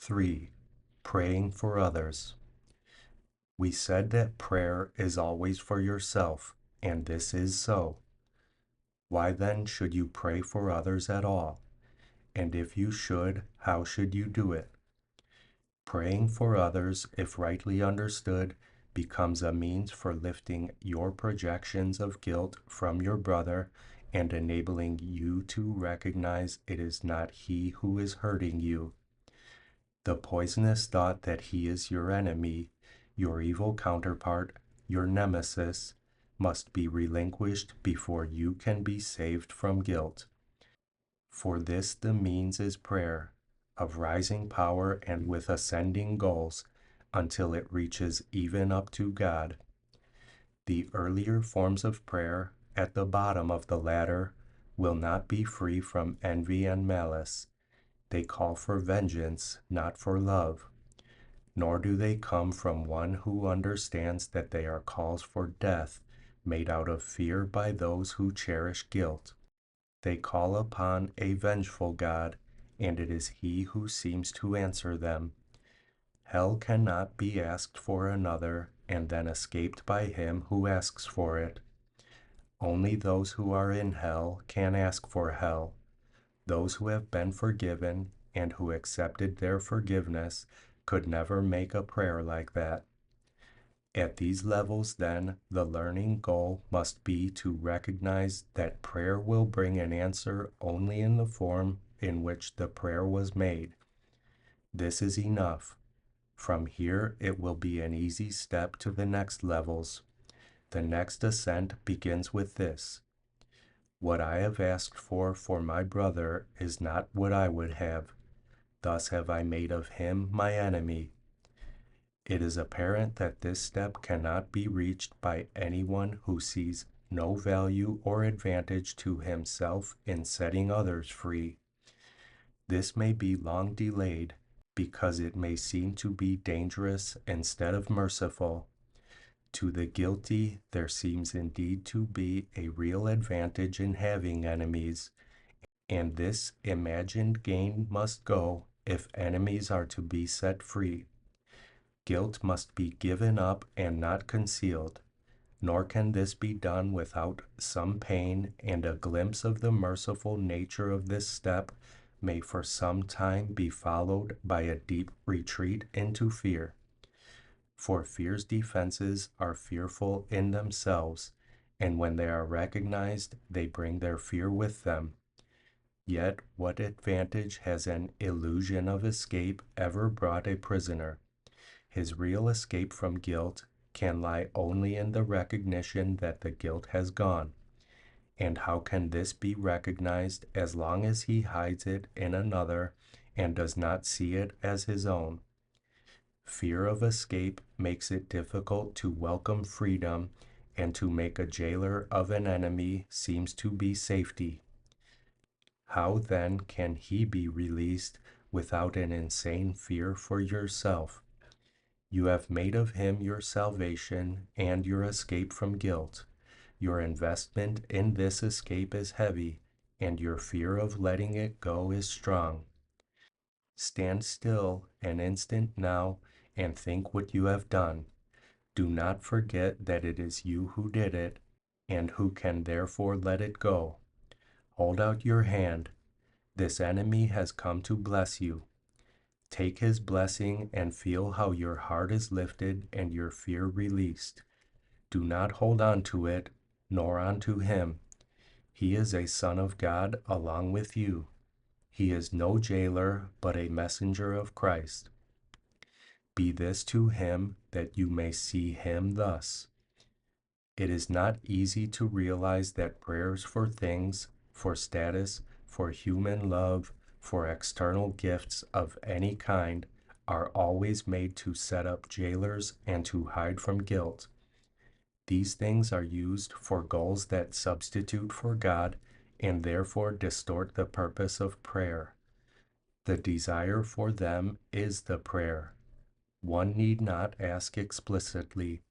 3. Praying for others. We said that prayer is always for yourself, and this is so. Why then should you pray for others at all? And if you should, how should you do it? Praying for others, if rightly understood, becomes a means for lifting your projections of guilt from your brother and enabling you to recognize it is not he who is hurting you. The poisonous thought that he is your enemy, your evil counterpart, your nemesis, must be relinquished before you can be saved from guilt. For this the means is prayer, of rising power and with ascending goals, until it reaches even up to God. The earlier forms of prayer, at the bottom of the ladder, will not be free from envy and malice. They call for vengeance, not for love. Nor do they come from one who understands that they are calls for death, made out of fear by those who cherish guilt. They call upon a vengeful God, and it is he who seems to answer them. Hell cannot be asked for another, and then escaped by him who asks for it. Only those who are in hell can ask for hell. Those who have been forgiven and who accepted their forgiveness could never make a prayer like that. At these levels, then, the learning goal must be to recognize that prayer will bring an answer only in the form in which the prayer was made. This is enough. From here, it will be an easy step to the next levels. The next ascent begins with this: what I have asked for my brother is not what I would have. Thus have I made of him my enemy. It is apparent that this step cannot be reached by anyone who sees no value or advantage to himself in setting others free. This may be long delayed, because it may seem to be dangerous instead of merciful. To the guilty, there seems indeed to be a real advantage in having enemies, and this imagined gain must go if enemies are to be set free. Guilt must be given up and not concealed, nor can this be done without some pain, and a glimpse of the merciful nature of this step may for some time be followed by a deep retreat into fear. For fear's defenses are fearful in themselves, and when they are recognized, they bring their fear with them. Yet what advantage has an illusion of escape ever brought a prisoner? His real escape from guilt can lie only in the recognition that the guilt has gone. And how can this be recognized as long as he hides it in another and does not see it as his own? Fear of escape makes it difficult to welcome freedom, and to make a jailer of an enemy seems to be safety. How then can he be released without an insane fear for yourself? You have made of him your salvation and your escape from guilt. Your investment in this escape is heavy, and your fear of letting it go is strong. Stand still an instant now and think what you have done. Do not forget that it is you who did it, and who can therefore let it go. Hold out your hand. This enemy has come to bless you. Take his blessing and feel how your heart is lifted and your fear released. Do not hold on to it, nor onto him. He is a son of God along with you. He is no jailer, but a messenger of Christ. Be this to him that you may see him thus. It is not easy to realize that prayers for things, for status, for human love, for external gifts of any kind, are always made to set up jailers and to hide from guilt. These things are used for goals that substitute for God and therefore distort the purpose of prayer. The desire for them is the prayer. One need not ask explicitly.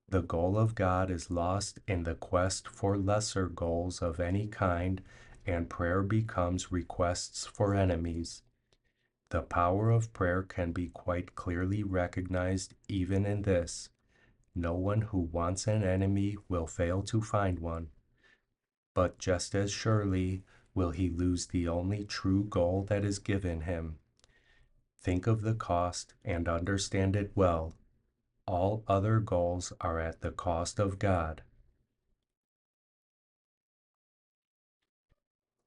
The goal of God is lost in the quest for lesser goals of any kind, and prayer becomes requests for enemies. The power of prayer can be quite clearly recognized even in this. No one who wants an enemy will fail to find one, but just as surely will he lose the only true goal that is given him. Think of the cost and understand it well. All other goals are at the cost of God.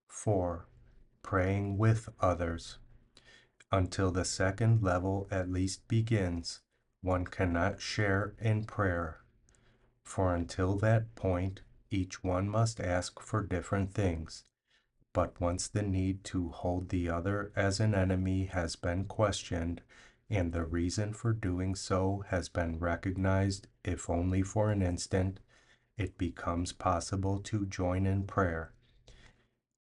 4. Praying with others. Until the second level at least begins, one cannot share in prayer. For until that point, each one must ask for different things. But once the need to hold the other as an enemy has been questioned, and the reason for doing so has been recognized, if only for an instant, it becomes possible to join in prayer.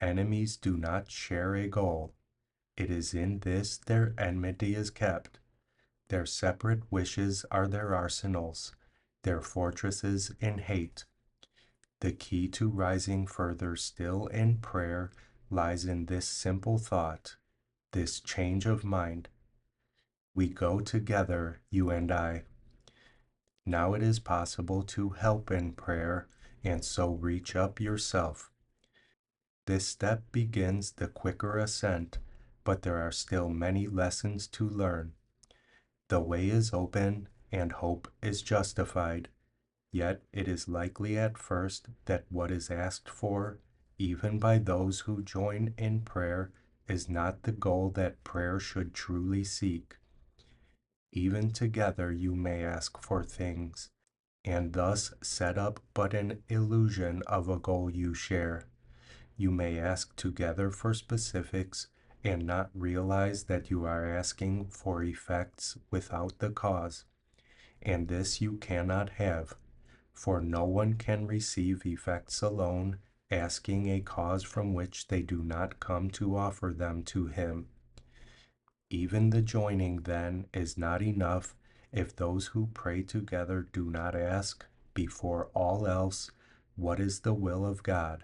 Enemies do not share a goal. It is in this their enmity is kept. Their separate wishes are their arsenals, their fortresses in hate. The key to rising further still in prayer lies in this simple thought, this change of mind. We go together, you and I. Now it is possible to help in prayer and so reach up yourself. This step begins the quicker ascent, but there are still many lessons to learn. The way is open and hope is justified, yet it is likely at first that what is asked for, even by those who join in prayer, is not the goal that prayer should truly seek. Even together you may ask for things, and thus set up but an illusion of a goal you share. You may ask together for specifics and not realize that you are asking for effects without the cause, and this you cannot have, for no one can receive effects alone, asking a cause from which they do not come to offer them to him. Even the joining, then, is not enough if those who pray together do not ask, before all else, what is the will of God.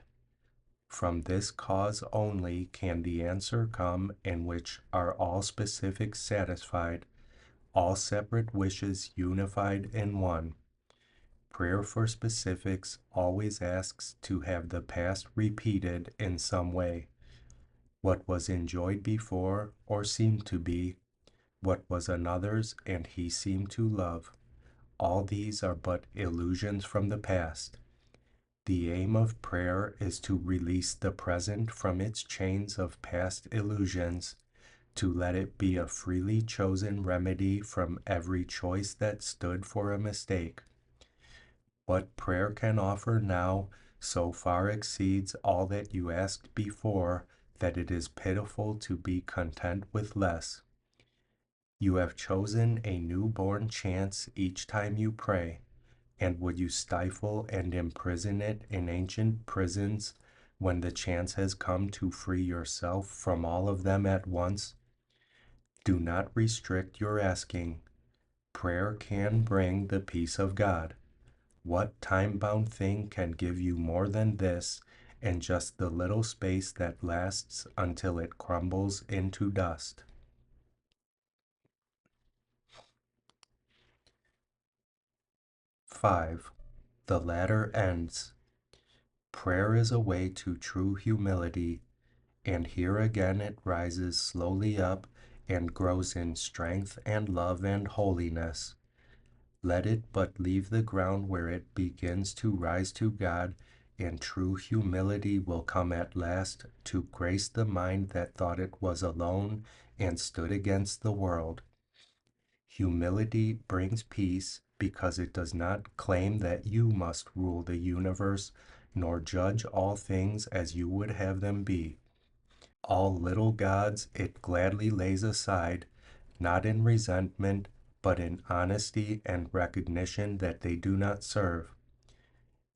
From this cause only can the answer come in which are all specifics satisfied, all separate wishes unified in one. Prayer for specifics always asks to have the past repeated in some way. What was enjoyed before or seemed to be, what was another's and he seemed to love, all these are but illusions from the past. The aim of prayer is to release the present from its chains of past illusions, to let it be a freely chosen remedy from every choice that stood for a mistake. What prayer can offer now so far exceeds all that you asked before that it is pitiful to be content with less. You have chosen a new-born chance each time you pray, and would you stifle and imprison it in ancient prisons when the chance has come to free yourself from all of them at once? Do not restrict your asking. Prayer can bring the peace of God. What time-bound thing can give you more than this in just the little space that lasts until it crumbles into dust? 5. The latter ends. Prayer is a way to true humility, and here again it rises slowly up and grows in strength and love and holiness. Let it but leave the ground where it begins to rise to God, and true humility will come at last to grace the mind that thought it was alone and stood against the world. Humility brings peace because it does not claim that you must rule the universe, nor judge all things as you would have them be. All little gods it gladly lays aside, not in resentment, but in honesty and recognition that they do not serve.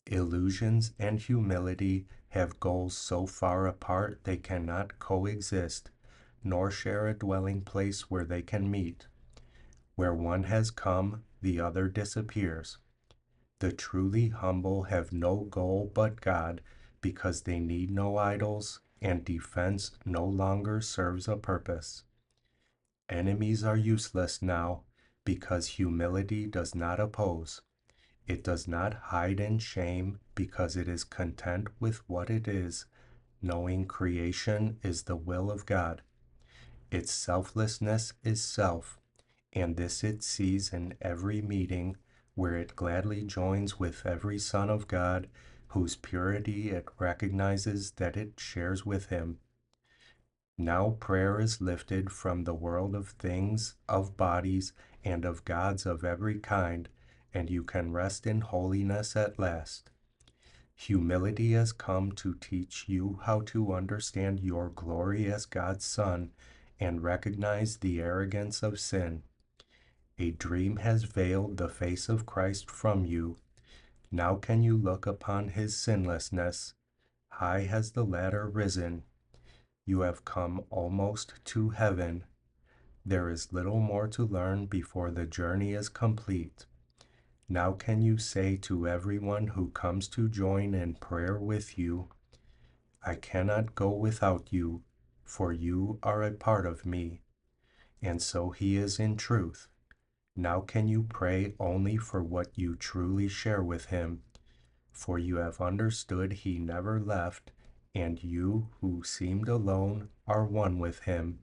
Illusions and humility have goals so far apart they cannot coexist, nor share a dwelling place where they can meet. Where one has come, the other disappears. The truly humble have no goal but God, because they need no idols, and defense no longer serves a purpose. Enemies are useless now, because humility does not oppose. It does not hide in shame, because it is content with what it is, knowing creation is the will of God. Its selflessness is self, and this it sees in every meeting, where it gladly joins with every son of God, whose purity it recognizes that it shares with him. Now prayer is lifted from the world of things, of bodies, and of gods of every kind, and you can rest in holiness at last. Humility has come to teach you how to understand your glory as God's Son and recognize the arrogance of sin. A dream has veiled the face of Christ from you. Now can you look upon his sinlessness? High has the ladder risen. You have come almost to heaven. There is little more to learn before the journey is complete. Now can you say to everyone who comes to join in prayer with you, I cannot go without you, for you are a part of me. And so he is in truth. Now can you pray only for what you truly share with him, for you have understood he never left, and you who seemed alone are one with him.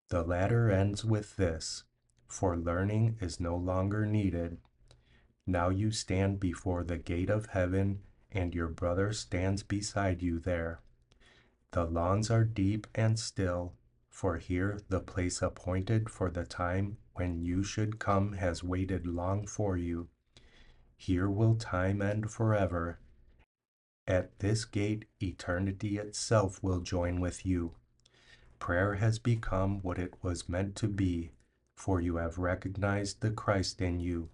The latter ends with this, for learning is no longer needed. Now you stand before the gate of heaven, and your brother stands beside you there. The lawns are deep and still, for here the place appointed for the time when you should come has waited long for you. Here will time end forever. At this gate, eternity itself will join with you. Prayer has become what it was meant to be, for you have recognized the Christ in you.